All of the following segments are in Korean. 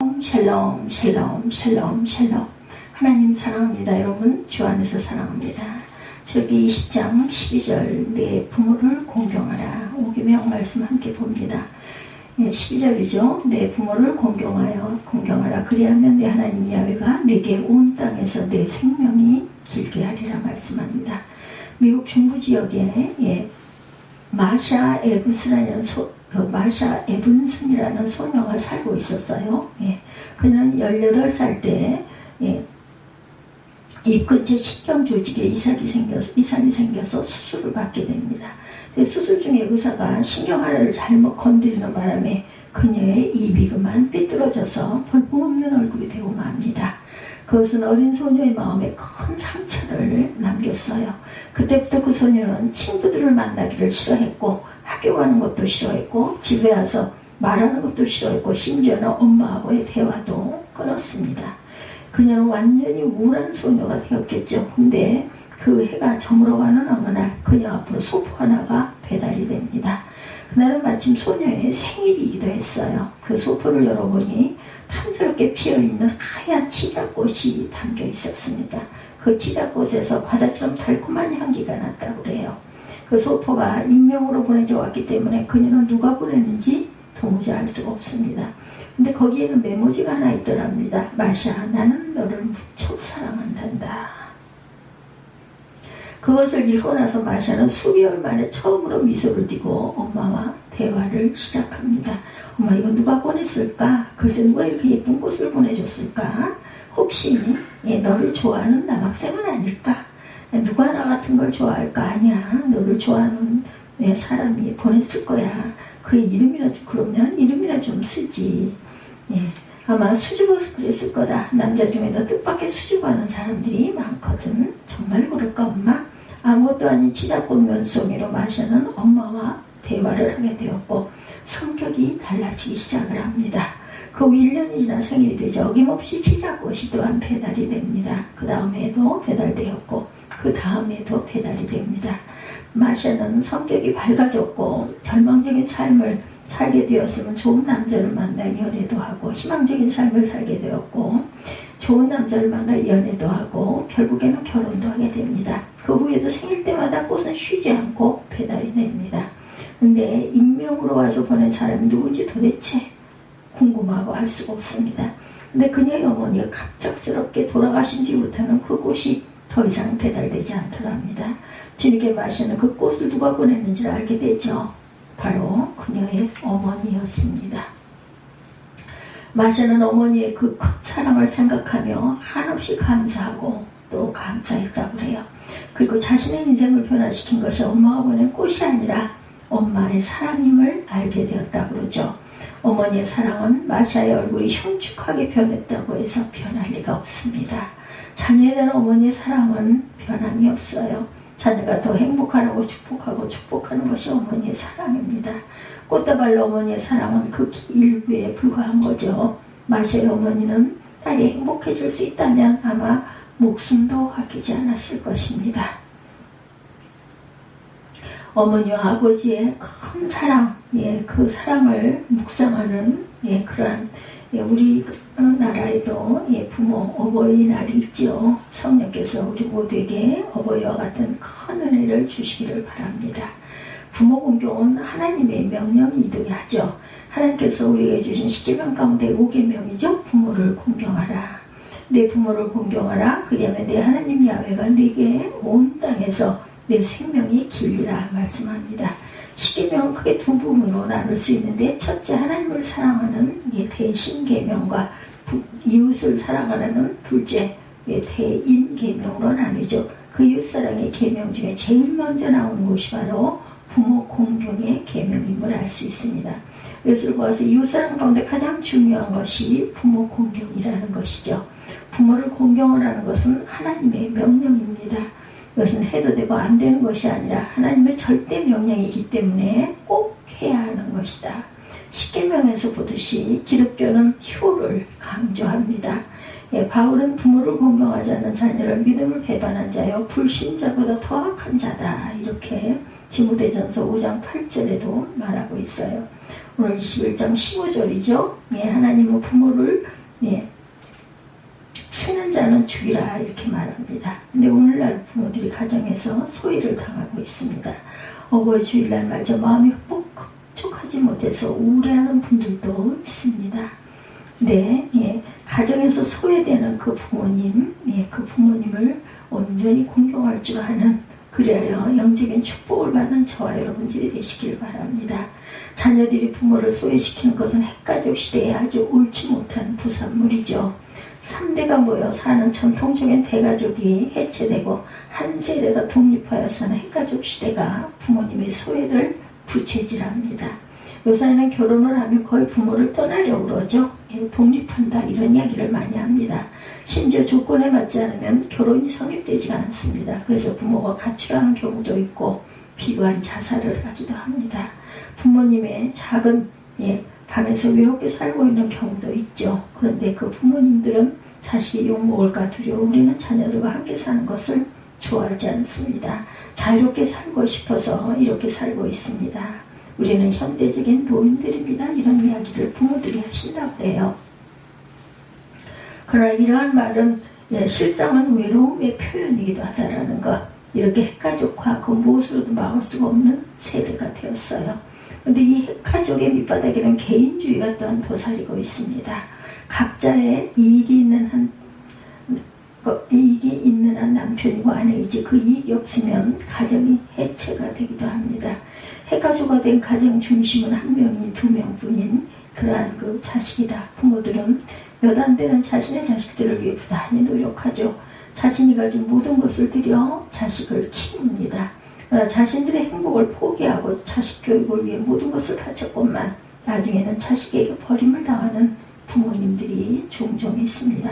샬롬 샬롬 샬롬 샬롬. 하나님 사랑합니다. 여러분 주 안에서 사랑합니다. 출애굽기 20장 12절 내 부모를 공경하라. 오기명 말씀 함께 봅니다. 12절이죠. 내 부모를 공경하라. 그리하면 내 하나님 야훼가 내게 온 땅에서 내 생명이 길게 하리라 말씀합니다. 미국 중부 지역에 마샤 에븐슨이라는 소녀가 살고 있었어요. 그는 18살 때 입 근처 신경 조직에 이상이 생겨서 수술을 받게 됩니다. 수술 중에 의사가 신경 하나를 잘못 건드리는 바람에 그녀의 입이 그만 삐뚤어져서 볼품없는 얼굴이 되고 맙니다. 그것은 어린 소녀의 마음에 큰 상처를 남겼어요. 그때부터 그 소녀는 친구들을 만나기를 싫어했고, 학교 가는 것도 싫어했고, 집에 와서 말하는 것도 싫어했고, 심지어는 엄마하고의 대화도 끊었습니다. 그녀는 완전히 우울한 소녀가 되었겠죠. 근데 그 해가 저물어가는 어느 날 그녀 앞으로 소포 하나가 배달이 됩니다. 그날은 마침 소녀의 생일이기도 했어요. 그 소포를 열어보니 탐스럽게 피어있는 하얀 치자꽃이 담겨 있었습니다. 그 치자꽃에서 과자처럼 달콤한 향기가 났다고 그래요. 그 소포가 익명으로 보내져 왔기 때문에 그녀는 누가 보냈는지 도무지 알 수가 없습니다. 근데 거기에는 메모지가 하나 있더랍니다. 마샤, 나는 너를 무척 사랑한단다. 그것을 읽고 나서 마샤는 수개월 만에 처음으로 미소를 띠고 엄마와 대화를 시작합니다. 엄마, 이거 누가 보냈을까? 글쎄 누가 이렇게 예쁜 꽃을 보내줬을까? 혹시 너를 좋아하는 남학생은 아닐까? 누가 나 같은 걸 좋아할까? 아니야, 너를 좋아하는 사람이 보냈을 거야. 그의 이름이나 좀 쓰지. 아마 수줍어서 그랬을 거다. 남자 중에도 뜻밖의 수줍어하는 사람들이 많거든. 정말 그럴까 엄마? 아무것도 아닌 치자꽃 면송이로 마샤는 엄마와 대화를 하게 되었고 성격이 달라지기 시작을 합니다. 그 후 1년이 지나 생일이 되자 어김없이 치자꽃이 또한 배달이 됩니다. 그 다음에도 배달되었고 그 다음에도 배달이 됩니다. 마샤는 성격이 밝아졌고 절망적인 삶을 살게 되었으면 좋은 남자를 만나 연애도 하고 희망적인 삶을 살게 되었고 좋은 남자를 만나 연애도 하고 결국에는 결혼도 하게 됩니다. 그 후에도 생일 때마다 꽃은 쉬지 않고 배달이 됩니다. 근데 익명으로 와서 보낸 사람이 누군지 도대체 궁금하고 알 수가 없습니다. 근데 그녀의 어머니가 갑작스럽게 돌아가신 뒤부터는 그 꽃이 더 이상 배달되지 않더랍니다. 뒤늦게 마시는 그 꽃을 누가 보냈는지를 알게 되죠. 바로 그녀의 어머니였습니다. 마샤는 어머니의 그 큰 사랑을 생각하며 한없이 감사하고 또 감사했다고 해요. 그리고 자신의 인생을 변화시킨 것이 엄마가 보낸 꽃이 아니라 엄마의 사랑임을 알게 되었다고 그러죠. 어머니의 사랑은 마샤의 얼굴이 흉측하게 변했다고 해서 변할 리가 없습니다. 자녀에 대한 어머니의 사랑은 변함이 없어요. 자녀가 더 행복하라고 축복하는 것이 어머니의 사랑입니다. 꽃다발로 어머니의 사랑은 극히 일부에 불과한 거죠. 마샤의 어머니는 딸이 행복해질 수 있다면 아마 목숨도 아끼지 않았을 것입니다. 어머니와 아버지의 큰 사랑, 그 사랑을 묵상하는 그러한 우리 나라에도 부모 어버이날이 있죠. 성령께서 우리 모두에게 어버이와 같은 큰 은혜를 주시기를 바랍니다. 부모 공경은 하나님의 명령이기도 하죠. 하나님께서 우리에게 주신 10계명 가운데 5계명이죠. 부모를 공경하라. 내 부모를 공경하라. 그리하면 내 하나님 야훼가 내게 온 땅에서 내 생명이 길리라 말씀합니다. 10계명은 크게 두 부분으로 나눌 수 있는데 첫째 하나님을 사랑하는 대신계명과 이웃을 사랑하라는 둘째 대인계명으로 나뉘죠. 그 이웃사랑의 계명 중에 제일 먼저 나오는 것이 바로 부모 공경의 계명임을 알 수 있습니다. 이것을 보아서 이웃사랑 가운데 가장 중요한 것이 부모 공경이라는 것이죠. 부모를 공경하라는 것은 하나님의 명령입니다. 이것은 해도 되고 안 되는 것이 아니라 하나님의 절대 명령이기 때문에 꼭 해야 하는 것이다. 10계명에서 보듯이 기독교는 효를 강조합니다. 바울은 부모를 공경하지 않는 자녀를 믿음을 배반한 자여 불신자보다 더 악한 자다 이렇게 디모데전서 5장 8절에도 말하고 있어요. 오늘 21장 15절이죠. 예, 하나님은 부모를 치는 자는 죽이라 이렇게 말합니다. 근데 오늘날 부모들이 가정에서 소외를 당하고 있습니다. 어버이 주일날 맞아 마음이 흡족하지 못해서 우울해하는 분들도 있습니다. 네, 가정에서 소외되는 그 부모님, 그 부모님을 온전히 공경할 줄 아는, 그리하여 영적인 축복을 받는 저와 여러분들이 되시길 바랍니다. 자녀들이 부모를 소외시키는 것은 핵가족 시대에 아주 옳지 못한 부산물이죠. 3대가 모여 사는 전통적인 대가족이 해체되고 한 세대가 독립하여 사는 핵가족 시대가 부모님의 소외를 부채질합니다. 요새는 결혼을 하면 거의 부모를 떠나려고 그러죠. 독립한다 이런 이야기를 많이 합니다. 심지어 조건에 맞지 않으면 결혼이 성립되지가 않습니다. 그래서 부모가 가출하는 경우도 있고 비교한 자살을 하기도 합니다. 부모님의 작은 방에서 외롭게 살고 있는 경우도 있죠. 그런데 그 부모님들은 자식이 욕먹을까 두려워 우리는 자녀들과 함께 사는 것을 좋아하지 않습니다. 자유롭게 살고 싶어서 이렇게 살고 있습니다. 우리는 현대적인 노인들입니다. 이런 이야기를 부모들이 하신다고 해요. 그러나 이러한 말은 실상은 외로움의 표현이기도 하다라는 것. 이렇게 핵가족화 그 무엇으로도 막을 수가 없는 세대가 되었어요. 그런데 이 핵가족의 밑바닥에는 개인주의가 또한 도사리고 있습니다. 각자의 이익이 있는 한 남편이고 아내이지 그 이익이 없으면 가정이 해체가 되기도 합니다. 핵가족화 된 가정 중심은 한 명이 두 명뿐인 그러한 그 자식이다. 부모들은 몇 안 되는 자신의 자식들을 위해 부단히 노력하죠. 자신이 가진 모든 것을 들여 자식을 키웁니다. 그러나 자신들의 행복을 포기하고 자식 교육을 위해 모든 것을 바쳤건만 나중에는 자식에게 버림을 당하는 부모님들이 종종 있습니다.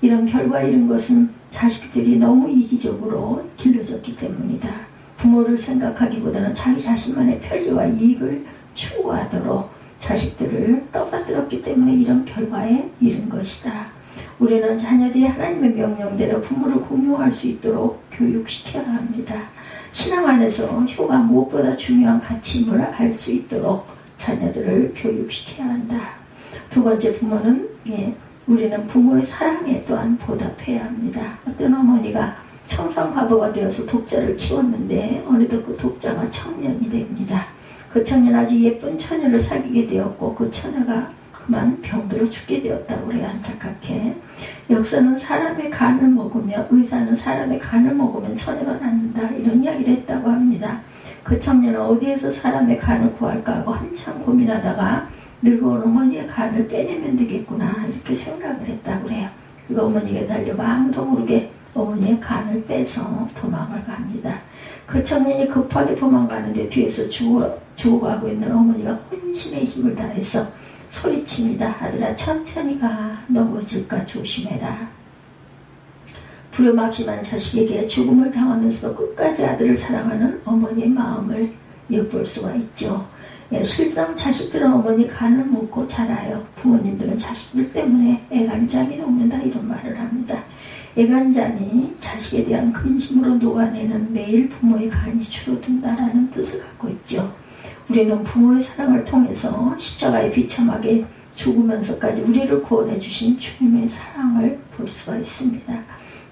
이런 결과 이런 것은 자식들이 너무 이기적으로 길러졌기 때문이다. 부모를 생각하기보다는 자기 자신만의 편리와 이익을 추구하도록 자식들을 떠받들었기 때문에 이런 결과에 이른 것이다. 우리는 자녀들이 하나님의 명령대로 부모를 공경할 수 있도록 교육시켜야 합니다. 신앙 안에서 효가 무엇보다 중요한 가치임을 알 수 있도록 자녀들을 교육시켜야 한다. 두 번째 부모는 우리는 부모의 사랑에 또한 보답해야 합니다. 어떤 어머니가 청산과부가 되어서 독자를 키웠는데 어느덧 그 독자가 청년이 됩니다. 그 청년 아주 예쁜 처녀를 사귀게 되었고 그 처녀가 그만 병들어 죽게 되었다고 그래요. 안타깝게. 역사는 사람의 간을 먹으며 의사는 사람의 간을 먹으면 처녀가 낫는다 이런 이야기를 했다고 합니다. 그 청년은 어디에서 사람의 간을 구할까 하고 한참 고민하다가 늙어온 어머니의 간을 빼내면 되겠구나 이렇게 생각을 했다고 그래요. 그리고 어머니에게 달려가 아무도 모르게 어머니의 간을 빼서 도망을 갑니다. 그 청년이 급하게 도망가는데 뒤에서 죽어가고 있는 어머니가 혼신의 힘을 다해서 소리칩니다. 아들아 천천히 가. 넘어질까 조심해라. 불효막심한 자식에게 죽음을 당하면서도 끝까지 아들을 사랑하는 어머니의 마음을 엿볼 수가 있죠. 실상 자식들은 어머니 간을 먹고 자라요. 부모님들은 자식들 때문에 애간장이 녹는다 이런 말을 합니다. 애간장이 자식에 대한 근심으로 녹아내는 매일 부모의 간이 줄어든다라는 뜻을 갖고 있죠. 우리는 부모의 사랑을 통해서 십자가에 비참하게 죽으면서까지 우리를 구원해 주신 주님의 사랑을 볼 수가 있습니다.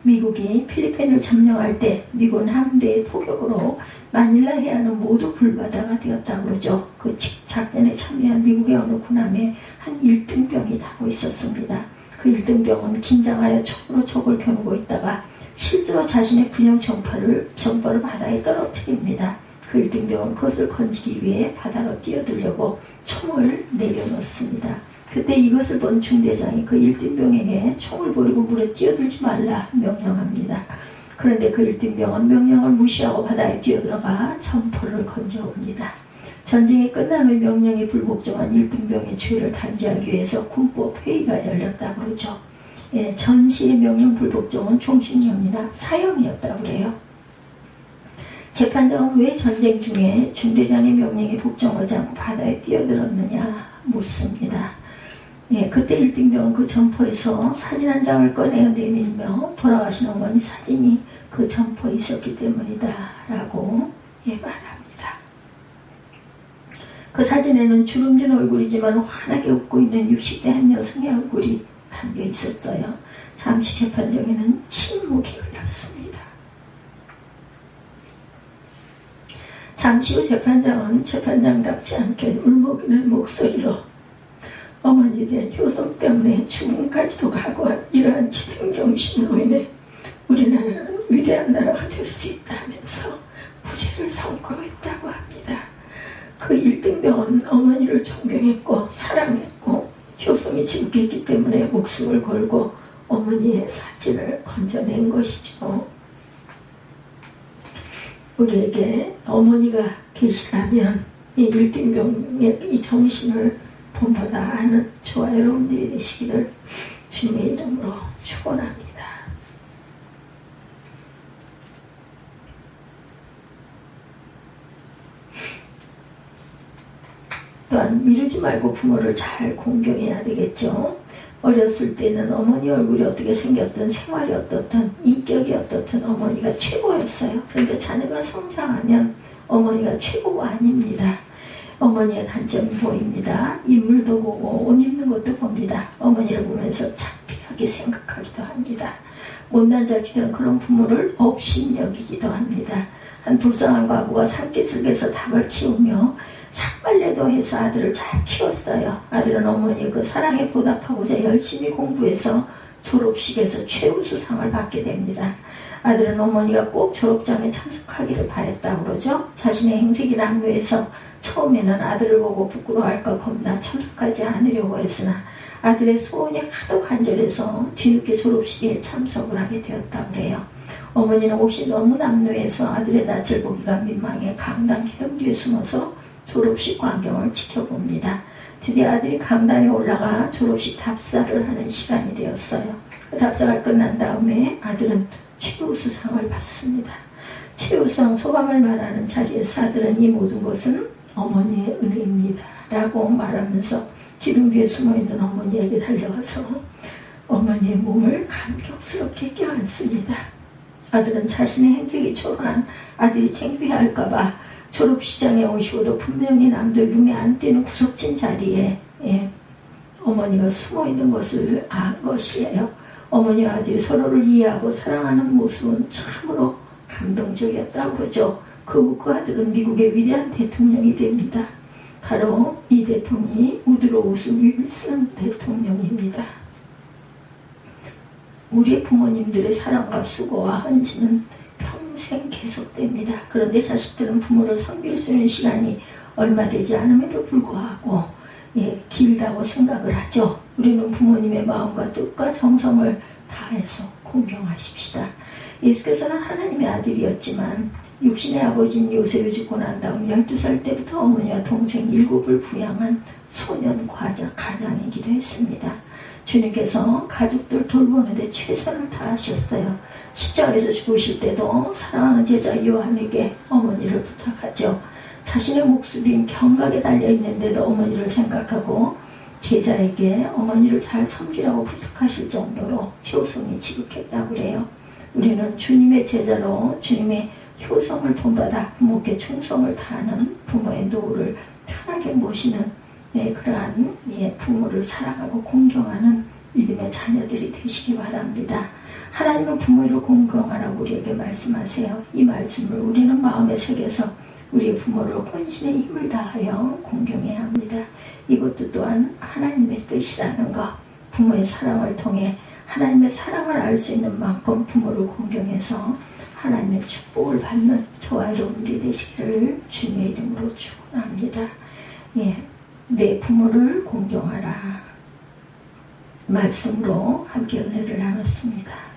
미국이 필리핀을 점령할 때 미군 함대의 포격으로 마닐라 해안은 모두 불바다가 되었다고 그러죠. 그 작전에 참여한 미국의 어느 군함에 한 1등병이 타고 있었습니다. 그 1등병은 긴장하여 촉으로 촉을 겨누고 있다가 실수로 자신의 군용 정보를 바다에 떨어뜨립니다. 그 1등병은 그것을 건지기 위해 바다로 뛰어들려고 총을 내려놓습니다. 그때 이것을 본 중대장이 그 1등병에게 총을 버리고 물에 뛰어들지 말라 명령합니다. 그런데 그 1등병은 명령을 무시하고 바다에 뛰어들어가 점포를 건져옵니다. 전쟁이 끝난 후 명령에 불복종한 1등병의 죄를 단죄하기 위해서 군법 회의가 열렸다고 그러죠. 전시의 명령 불복종은 종신형이나 사형이었다고 그래요. 재판장은 왜 전쟁 중에 중대장의 명령에 복종하지 않고 바다에 뛰어들었느냐 묻습니다. 그때 1등병은 그 점포에서 사진 한 장을 꺼내어 내밀며 돌아가신 어머니 사진이 그 점포에 있었기 때문이다 라고 말합니다. 그 사진에는 주름진 얼굴이지만 환하게 웃고 있는 60대 한 여성의 얼굴이 담겨 있었어요. 잠시 재판장에는 침묵이 흘렀습니다. 잠시 후 재판장은 재판장답지 않게 울먹이는 목소리로 어머니에 대한 효성 때문에 죽음까지도 각오한 이러한 희생정신으로 인해 우리나라는 위대한 나라가 될 수 있다면서 무죄를 선고했다고 합니다. 그 1등병은 어머니를 존경했고 사랑했고 효성이 지극했기 때문에 목숨을 걸고 어머니의 사진을 건져낸 것이죠. 우리에게 어머니가 계시다면 이 1등병의 이 정신을 본보다 아는 저와 여러분들이 되시기를 주님의 이름으로 축원합니다. 또한 미루지 말고 부모를 잘 공경해야 되겠죠. 어렸을 때는 어머니 얼굴이 어떻게 생겼든 생활이 어떻든 인격이 어떻든 어머니가 최고였어요. 그런데 자녀가 성장하면 어머니가 최고가 아닙니다. 어머니의 단점이 보입니다. 인물도 보고 옷 입는 것도 봅니다. 어머니를 보면서 창피하게 생각하기도 합니다. 못난 자식들은 그런 부모를 업신여기기도 합니다. 한 불쌍한 과부가 산기슭에서 닭을 키우며 삭발레도 해서 아들을 잘 키웠어요. 아들은 어머니의 그 사랑에 보답하고자 열심히 공부해서 졸업식에서 최우수상을 받게 됩니다. 아들은 어머니가 꼭 졸업장에 참석하기를 바랬다고 그러죠. 자신의 행색이 남루해서 처음에는 아들을 보고 부끄러워할까 겁나 참석하지 않으려고 했으나 아들의 소원이 하도 간절해서 뒤늦게 졸업식에 참석을 하게 되었다고 그래요. 어머니는 옷이 너무 남루해서 아들의 낯을 보기가 민망해 강당 기둥 뒤에 숨어서 졸업식 광경을 지켜봅니다. 드디어 아들이 강단에 올라가 졸업식 답사를 하는 시간이 되었어요. 그 답사가 끝난 다음에 아들은 최우수상을 받습니다. 최우수상 소감을 말하는 자리에서 아들은 이 모든 것은 어머니의 은혜입니다 라고 말하면서 기둥 뒤에 숨어있는 어머니에게 달려가서 어머니의 몸을 감격스럽게 껴안습니다. 아들은 자신의 행색이 초라한 아들이 창피할까봐 졸업식장에 오시고도 분명히 남들 눈에 안 띄는 구석진 자리에 어머니가 숨어있는 것을 안 것이에요. 어머니와 아들이 서로를 이해하고 사랑하는 모습은 참으로 감동적이었다고 그러죠. 그 아들은 미국의 위대한 대통령이 됩니다. 바로 이 대통령이 우드로 우드 윌슨 대통령입니다. 우리의 부모님들의 사랑과 수고와 헌신은 평생 계속됩니다. 그런데 자식들은 부모를 섬길 수 있는 시간이 얼마 되지 않음에도 불구하고 길다고 생각을 하죠. 우리는 부모님의 마음과 뜻과 정성을 다해서 공경하십시다. 예수께서는 하나님의 아들이었지만 육신의 아버지인 요셉이 죽고 난 다음 12살 때부터 어머니와 동생 7을 부양한 소년 가장이기도 했습니다. 주님께서 가족들 돌보는데 최선을 다하셨어요. 십자가에서 죽으실 때도 사랑하는 제자 요한에게 어머니를 부탁하죠. 자신의 목숨이 경각에 달려있는데도 어머니를 생각하고 제자에게 어머니를 잘 섬기라고 부탁하실 정도로 효성이 지극했다고 그래요. 우리는 주님의 제자로 주님의 효성을 본받아 부모께 충성을 다하는 부모의 노후를 편하게 모시는 그러한 부모를 사랑하고 공경하는 믿음의 자녀들이 되시기 바랍니다. 하나님은 부모를 공경하라고 우리에게 말씀하세요. 이 말씀을 우리는 마음에 새겨서 우리의 부모를 혼신의 힘을 다하여 공경해야 합니다. 이것도 또한 하나님의 뜻이라는 것, 부모의 사랑을 통해 하나님의 사랑을 알 수 있는 만큼 부모를 공경해서 하나님의 축복을 받는 저와 여러분들이 되시기를 주님의 이름으로 축원합니다. 내 부모를 공경하라 말씀으로 함께 은혜를 나눴습니다.